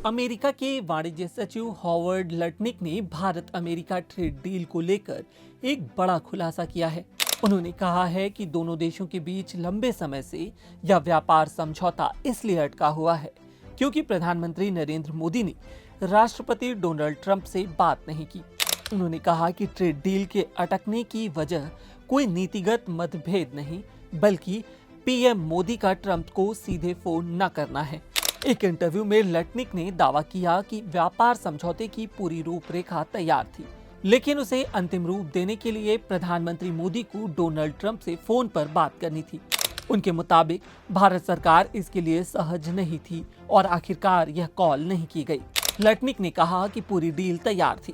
America के वाणिज्य सचिव हॉवर्ड लटनिक ने भारत अमेरिका ट्रेड डील को लेकर एक बड़ा खुलासा किया है। उन्होंने कहा है कि दोनों देशों के बीच लंबे समय से यह व्यापार समझौता इसलिए अटका हुआ है क्योंकि प्रधानमंत्री नरेंद्र मोदी ने राष्ट्रपति डोनाल्ड ट्रंप से बात नहीं की। उन्होंने कहा कि ट्रेड डील के अटकने की वजह कोई नीतिगत मतभेद नहीं, बल्कि पीएम मोदी का ट्रंप को सीधे फोन न करना है। एक इंटरव्यू में लटनिक ने दावा किया कि व्यापार समझौते की पूरी रूपरेखा तैयार थी, लेकिन उसे अंतिम रूप देने के लिए प्रधानमंत्री मोदी को डोनाल्ड ट्रंप से फोन पर बात करनी थी। उनके मुताबिक भारत सरकार इसके लिए सहज नहीं थी और आखिरकार यह कॉल नहीं की गई। लटनिक ने कहा कि पूरी डील तैयार थी,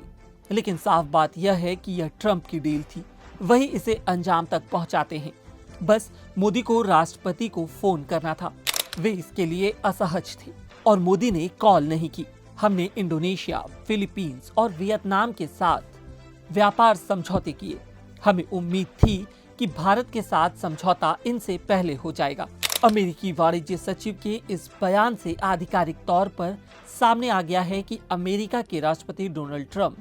लेकिन साफ बात यह है कि यह ट्रंप की डील थी, वही इसे अंजाम तक पहुंचाते हैं। बस मोदी को राष्ट्रपति को फोन करना था। वे इसके लिए असहज थे और मोदी ने कॉल नहीं की। हमने इंडोनेशिया, फिलीपींस और वियतनाम के साथ व्यापार समझौते किए। हमें उम्मीद थी कि भारत के साथ समझौता इनसे पहले हो जाएगा। अमेरिकी वाणिज्य सचिव के इस बयान से आधिकारिक तौर पर सामने आ गया है कि अमेरिका के राष्ट्रपति डोनाल्ड ट्रंप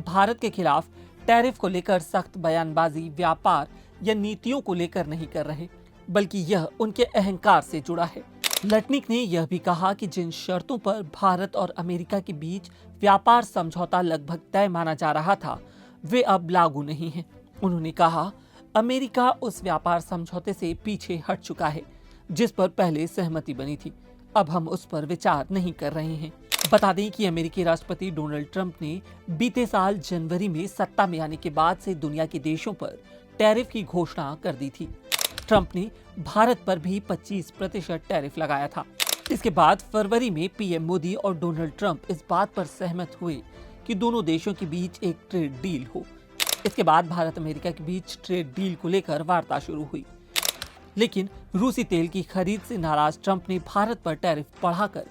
भारत के खिलाफ टैरिफ को लेकर सख्त बयानबाजी व्यापार या नीतियों को लेकर नहीं कर रहे, बल्कि यह उनके अहंकार से जुड़ा है। लटनिक ने यह भी कहा कि जिन शर्तों पर भारत और अमेरिका के बीच व्यापार समझौता लगभग तय माना जा रहा था, वे अब लागू नहीं हैं। उन्होंने कहा, अमेरिका उस व्यापार समझौते से पीछे हट चुका है जिस पर पहले सहमति बनी थी। अब हम उस पर विचार नहीं कर रहे हैं। बता दें कि अमेरिकी राष्ट्रपति डोनाल्ड ट्रंप ने बीते साल जनवरी में सत्ता में आने के बाद से दुनिया के देशों पर टैरिफ की घोषणा कर दी थी। ट्रंप ने भारत पर भी 25% टैरिफ लगाया था। इसके बाद फरवरी में पीएम मोदी और डोनाल्ड ट्रंप इस बात पर सहमत हुए कि दोनों देशों के बीच एक ट्रेड डील हो। इसके बाद भारत अमेरिका के बीच ट्रेड डील को लेकर वार्ता शुरू हुई, लेकिन रूसी तेल की खरीद से नाराज ट्रंप ने भारत पर टैरिफ बढ़ाकर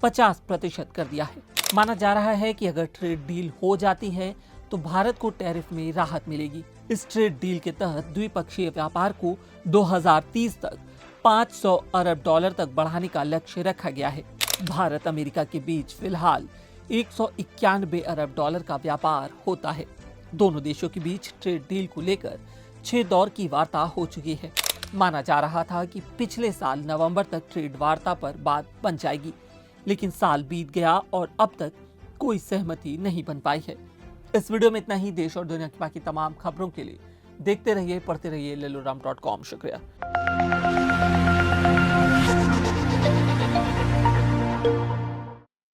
50% कर दिया है। माना जा रहा है कि अगर ट्रेड डील हो जाती है तो भारत को टैरिफ में राहत मिलेगी। इस ट्रेड डील के तहत द्विपक्षीय व्यापार को 2030 तक $500 अरब तक बढ़ाने का लक्ष्य रखा गया है। भारत अमेरिका के बीच फिलहाल $191 अरब का व्यापार होता है। दोनों देशों के बीच ट्रेड डील को लेकर 6 दौर की वार्ता हो चुकी है। माना जा रहा था कि पिछले साल नवंबर तक ट्रेड वार्ता पर बात बन जाएगी, लेकिन साल बीत गया और अब तक कोई सहमति नहीं बन पाई है। इस वीडियो में इतना ही। देश और दुनिया की बाकी तमाम खबरों के लिए देखते रहिए, पढ़ते रहिए leloram.com। शुक्रिया।